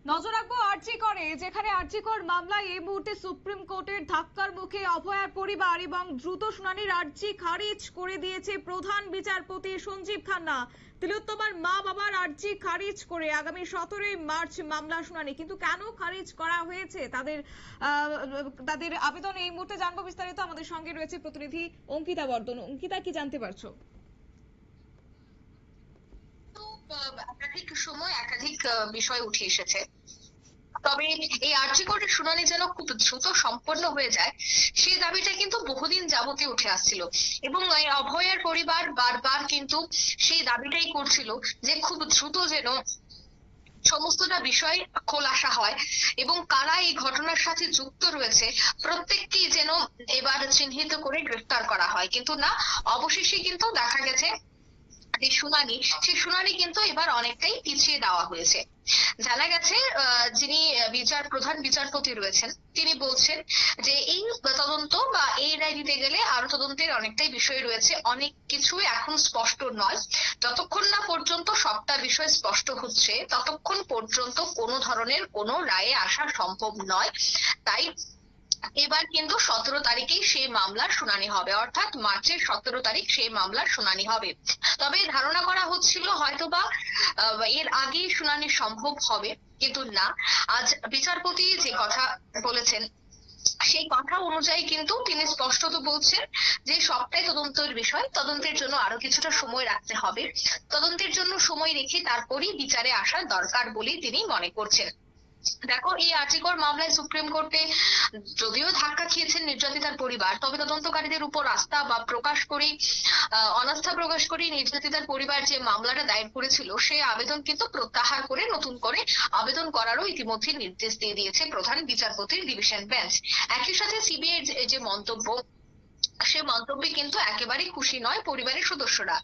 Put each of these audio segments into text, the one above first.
নজর রাখবো আরজি করে, যেখানে আরজি কর মামলায় এই মুহূর্তে সুপ্রিম কোর্টের ধাক্কার মুখে অভয়ার পরিবার এবং দ্রুত শুনানির আরজি খারিজ করে দিয়েছে প্রধান বিচারপতি সঞ্জীব খান্না। তিলোত্তমার মা বাবার আরজি খারিজ করে আগামী 17ই মার্চ মামলা শুনানি। কিন্তু কেন খারিজ করা হয়েছে তাদের আবেদন, এই মুহূর্তে জানবো বিস্তারিত। আমাদের সঙ্গে রয়েছে প্রতিনিধি অঙ্কিতা বর্ধন। অঙ্কিতা, কি জানতে পারছো? একাধিক সময় একাধিক বিষয় উঠে এসেছে, তবে এই আরজি কোর্টের শুনানি যেন খুব দ্রুত সম্পন্ন হয়ে যায় সেই দাবিটা কিন্তু বহুদিন যাবতীয় উঠে আসছিল। এবং এই অভয়ের পরিবার বারবার কিন্তু সেই দাবিটাই করছিল যে খুব দ্রুত যেন সমস্তটা বিষয় খোলাসা হয় এবং কারা এই ঘটনার সাথে যুক্ত রয়েছে প্রত্যেককেই যেন এবার চিহ্নিত করে গ্রেফতার করা হয়। কিন্তু না, অবশেষে কিন্তু দেখা গেছে যে শুনানি, সেই শুনানি কিন্তু এবার অনেকটাই পিছিয়ে দেওয়া হয়েছে। জানা গেছে যিনি প্রধান বিচারপতি রয়েছেন তিনি বলছেন যে এই তদন্ত বা এই রায় দিতে গেলে আরো তদন্তের অনেকটাই বিষয় রয়েছে, অনেক কিছু এখন স্পষ্ট নয়। যতক্ষণ না পর্যন্ত সবটা বিষয় স্পষ্ট হচ্ছে ততক্ষণ পর্যন্ত কোনো ধরনের কোনো রায়ে আসা সম্ভব নয়। তাই এবার কিন্তু 17 তারিখেই সেই মামলার শুনানি হবে, অর্থাৎ মার্চের 17 তারিখ সেই মামলার শুনানি হবে। তবে ধারণা করা হচ্ছিল হয়তোবা এর আগেই শুনানি সম্ভব হবে, কিন্তু না। আজ বিচারপতি যে কথা বলেছেন সেই কথা অনুযায়ী কিন্তু তিনি স্পষ্টত বলছেন যে সবটাই তদন্তের বিষয়, তদন্তের জন্য আরো কিছুটা সময় রাখতে হবে, তদন্তের জন্য সময় রেখে তারপরই বিচারে আসা দরকার বলেই তিনি মনে করছেন। দেখো, এই আরজি কর মামলায় সুপ্রিম কোর্টে যদিও ধাক্কা খেয়েছেন নির্যাতিতার পরিবার, তবে তদন্তকারীদের উপর আস্থা বা প্রকাশ করেই অনাস্থা প্রকাশ করেই নির্যাতিতার পরিবার যে মামলাটা দায়ের করেছিল সেই আবেদন কিন্তু প্রত্যাহার করে নতুন করে আবেদন করারও ইতিমধ্যে নির্দেশ দিয়ে দিয়েছে প্রধান বিচারপতির ডিভিশন বেঞ্চ। একই সাথে সিবিআই যে মন্তব্য, সে মন্তব্যে কিন্তু একেবারেই খুশি নয় পরিবারের সদস্যরা।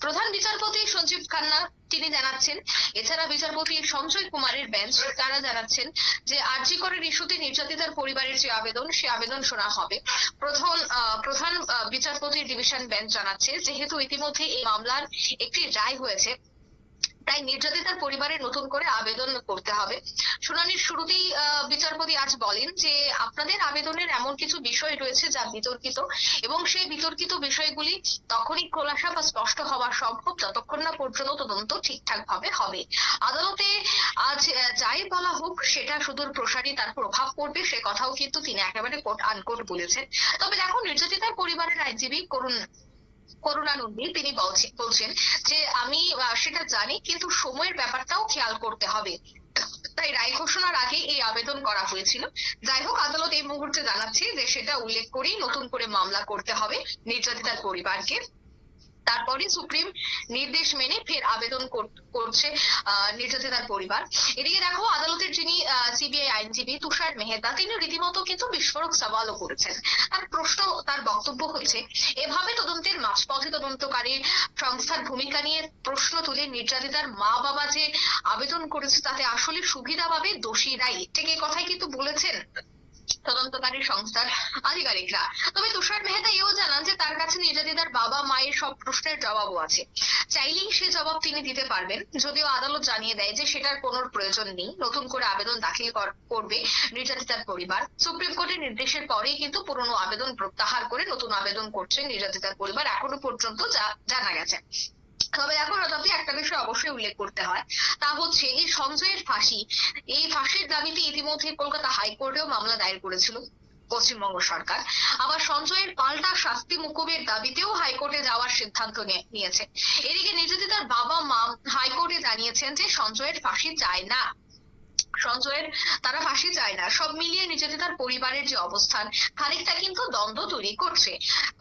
প্রধান বিচারপতি সঞ্জীব খান্না তিনি জানাচ্ছেন, এছাড়া বিচারপতি সঞ্জয় কুমারের বেঞ্চ তারা জানাচ্ছেন যে আরজি করের ইস্যুতে নির্যাতিতার পরিবারের যে আবেদন সে আবেদন শোনা হবে। প্রধান বিচারপতির ডিভিশন বেঞ্চ জানাচ্ছে যেহেতু ইতিমধ্যে এই মামলার একটি রায় হয়েছে, তাই নির্যাতিতার পরিবারের নতুন করে আবেদন করতে হবে। শুনানির শুরুতেই বিচারপতি আজ বলেন যে আপনাদের আবেদনের এমন কিছু বিষয় রয়েছে যা বিতর্কিত এবং সেই বিতর্কিত বিষয়গুলি তখনই খোলাসা বা স্পষ্ট হওয়া সম্ভব যতক্ষণ না পর্যন্ত তদন্ত ঠিকঠাক ভাবে হবে। আদালতে আজ যাই বলা হোক সেটা সুদূর প্রসারী তার প্রভাব পড়বে, সে কথাও কিন্তু তিনি একেবারে কোট আনকোট বলেছেন। তবে দেখো, নির্যাতিতার পরিবারের আইনজীবী করুণানন্দী তিনি বলছেন যে আমি সেটা জানি, কিন্তু সময়ের ব্যাপারটাও খেয়াল করতে হবে, তাই রায় ঘোষণার আগে এই আবেদন করা হয়েছিল। যাই হোক, আদালত এই মুহূর্তে জানাচ্ছে যে সেটা উল্লেখ করেই নতুন করে মামলা করতে হবে নির্যাতিতার পরিবারকে। তারপরে সুপ্রিম নির্দেশ মেনে ফের আবেদন করছে নির্যাতিতার পরিবার। এদিকে দেখো, আদালতের যিনি সিবিআই আইনজীবী তুষার মেহতা তিনি রীতিমতো কিন্তু বিস্ফোরক সওয়ালও করেছেন। তার বক্তব্য হচ্ছে এভাবে তদন্তের মাঝপথে তদন্তকারী সংস্থার ভূমিকা নিয়ে প্রশ্ন তুলে নির্যাতিতার মা বাবা যে আবেদন করেছে তাতে আসলে সুবিধা পাবে দোষীরাই, ঠিক এই কথাই কিন্তু বলেছেন তদন্তকারী সংস্থার আধিকারিকরা। তবে তুষার মেহতা এও জানান যে তার কাছে নির্যাতিতার বাবা মায়ের সব প্রশ্নের জবাবও আছে, চাইলেই সে জবাব তিনি দিতে পারবেন। যদিও আদালত জানিয়ে দেয় যে সেটার কোনো প্রয়োজন নেই, নতুন করে আবেদন দাখিল করবে নির্যাতিতার পরিবার। সুপ্রিম কোর্টের নির্দেশের পরেই কিন্তু পুরনো আবেদন প্রত্যাহার করে নতুন আবেদন করছে নির্যাতিতার পরিবার, এখনো পর্যন্ত যা জানা গেছে। তবে এখন তবে একটা বিষয় অবশ্যই উল্লেখ করতে হয়, তা হচ্ছে এই সঞ্জয়ের ফাঁসি, এই ফাঁসির দাবিতে ইতিমধ্যে কলকাতা হাইকোর্টেও মামলা দায়ের করেছিল পশ্চিমবঙ্গ সরকার। আবার সঞ্জয়ের পাল্টা শাস্তি মুকুবের দাবিতেও হাইকোর্টে যাওয়ার সিদ্ধান্ত নিয়েছে। এদিকে নির্যাতিতার বাবা মা হাইকোর্টে জানিয়েছেন যে সঞ্জয়ের ফাঁসি চায় না, তারা ফাঁসি চায় না। সব মিলিয়ে নির্যাতিতার পরিবারের যে অবস্থান খানিকটা কিন্তু দ্বন্দ্ব তৈরি করছে,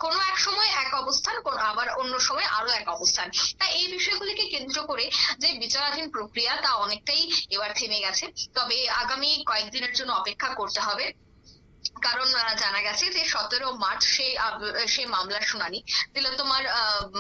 কোনো এক সময় এক অবস্থান, আবার অন্য সময় আরো এক অবস্থান। তাই এই বিষয়গুলিকে কেন্দ্র করে যে বিচারাধীন প্রক্রিয়া তা অনেকটাই এবার থেমে গেছে। তবে আগামী কয়েকদিনের জন্য অপেক্ষা করতে হবে, কারণ জানা গেছে যে 17 মার্চ সেই মামলার শুনানি। তিলোত্তমার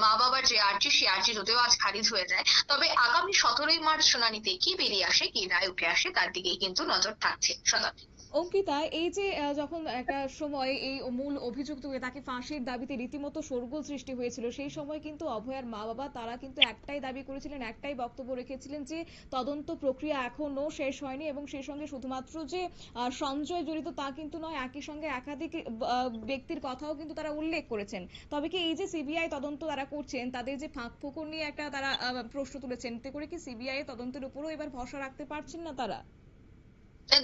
মা বাবার যে আর্জি সেই আর্জি যদিও আজ খারিজ হয়ে যায়, তবে আগামী 17ই মার্চ শুনানিতে কি বেরিয়ে আসে, কি রায় উঠে আসে তার দিকেই কিন্তু নজর থাকছে। শতাব্দী। অঙ্কিতা, এই যে যখন একটা সময় এই মূল অভিযুক্তকে তাকে ফাঁসির দাবিতে রীতিমতো শোরগোল সৃষ্টি হয়েছিল, সেই সময় কিন্তু অভয়ার মা বাবা তারা কিন্তু একটাই দাবি করেছিলেন, একটাই বক্তব্য রেখেছিলেন যে তদন্ত প্রক্রিয়া এখনো শেষ হয়নি এবং সেই সঙ্গে শুধুমাত্র যে সঞ্জয় জড়িত তা কিন্তু নয়, একই সঙ্গে একাধিক ব্যক্তির কথাও কিন্তু তারা উল্লেখ করেছেন। তবে কি এই যে সিবিআই তদন্ত তারা করছেন, তাদের যে ফাঁক ফোকর নিয়ে একটা তারা প্রশ্ন তুলেছেন, এতে করে কি সিবিআই তদন্তের উপরও এবার ভরসা রাখতে পারছেন না তারা?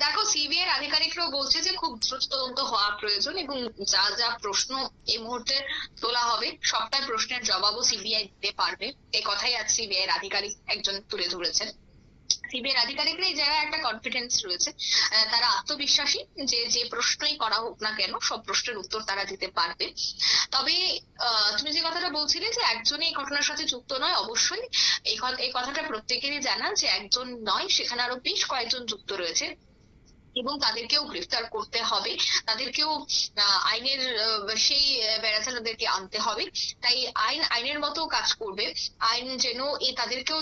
দেখো, সিবিআই এর আধিকারিকরাও বলছে যে খুব দ্রুত তদন্ত হওয়া প্রয়োজন এবং যা যা প্রশ্ন এই মুহূর্তে তোলা হবে সবটাই প্রশ্নের জবাবও সিবিআই দিতে পারবে, এই কথাই আজ সিবিআই এর আধিকারিক একজন তুলে ধরেছেন। সিবিআই এর আধিকারিকরা এই জায়গায় একটা কনফিডেন্স রয়েছে, তারা আত্মবিশ্বাসী যে যে প্রশ্নই করা হোক না কেন সব প্রশ্নের উত্তর তারা দিতে পারবে। তবে তুমি যে কথাটা বলছিলে যে একজনই এই ঘটনার সাথে যুক্ত নয়, অবশ্যই এই কথাটা প্রত্যেকেরই জানা যে একজন নয়, সেখানে আরো বেশ কয়েকজন যুক্ত রয়েছে এবং তাদেরকেও গ্রেফতার করতে হবে, তাদেরকেও আইনের সেই বেড়াতে তাদেরকে আনতে হবে। তাই আইনের মতো কাজ করবে, আইন যেন তাদেরকেও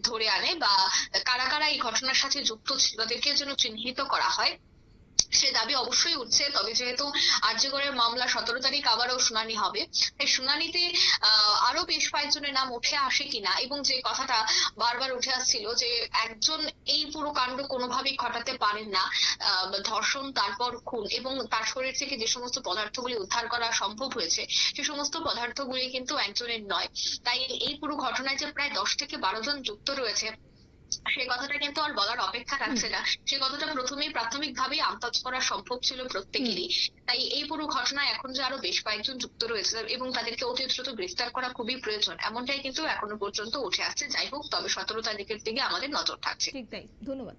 ধরে আনে বা কারা কারা এই ঘটনার সাথে যুক্ত ছিল তাদেরকে যেন চিহ্নিত করা হয়, সে দাবি অবশ্যই উঠছে। তবে যেহেতু আরজিকরের মামলা 17 তারিখ আবারও শুনানি হবে, তাই শুনানিতে আরো বেশ কয়েকজনের নাম উঠে আসে কিনা, এবং যে কথাটা বারবার উঠে আসছিল যে একজন এই পুরো কাণ্ড কোনোভাবেই ঘটাতে পারেন না, ধর্ষণ তারপর খুন এবং তার শরীর থেকে যে সমস্ত পদার্থগুলি উদ্ধার করা সম্ভব হয়েছে সে সমস্ত পদার্থগুলি কিন্তু একজনের নয়। তাই এই পুরো ঘটনায় যে প্রায় 10 থেকে 12 জন যুক্ত রয়েছে সে কথাটা কিন্তু আর বলার অপেক্ষা রাখছে না, সে কথাটা প্রথমেই প্রাথমিকভাবেই আন্দাজ করা সম্ভব ছিল প্রত্যেকেরই। তাই এই পুরো ঘটনায় এখন যে আরো বেশ কয়েকজন যুক্ত রয়েছে এবং তাদেরকে অতি দ্রুত গ্রেফতার করা খুবই প্রয়োজন, এমনটাই কিন্তু এখনো পর্যন্ত উঠে আসছে। যাই হোক, তবে 17 তারিখের দিকে আমাদের নজর থাকছে। ঠিক তাই, ধন্যবাদ।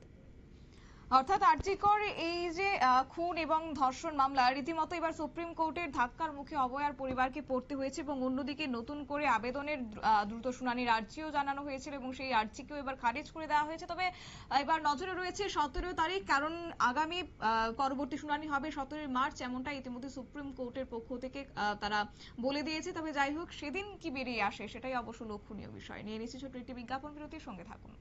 অর্থাৎ আরজিকর এই যে খুন এবং ধর্ষণ মামলা রীতিমতো এবার সুপ্রিম কোর্টের ধাক্কার মুখে অভয়ার পরিবারকে পড়তে হয়েছে এবং অন্যদিকে নতুন করে আবেদনের দ্রুত শুনানির আর্জিও জানানো হয়েছিল এবং সেই আর্জিকেও এবার খারিজ করে দেওয়া হয়েছে। তবে এবার নজরে রয়েছে 17 তারিখ, কারণ আগামী পরবর্তী শুনানি হবে 17 মার্চ, এমনটা ইতিমধ্যে সুপ্রিম কোর্টের পক্ষ থেকে তারা বলে দিয়েছে। তবে যাই হোক, সেদিন কি বেরিয়ে আসে সেটাই অবশ্য লক্ষণীয় বিষয়। নিয়ে নিচ্ছি ছোট্ট একটি বিজ্ঞাপন বিরতির, সঙ্গে থাকুন।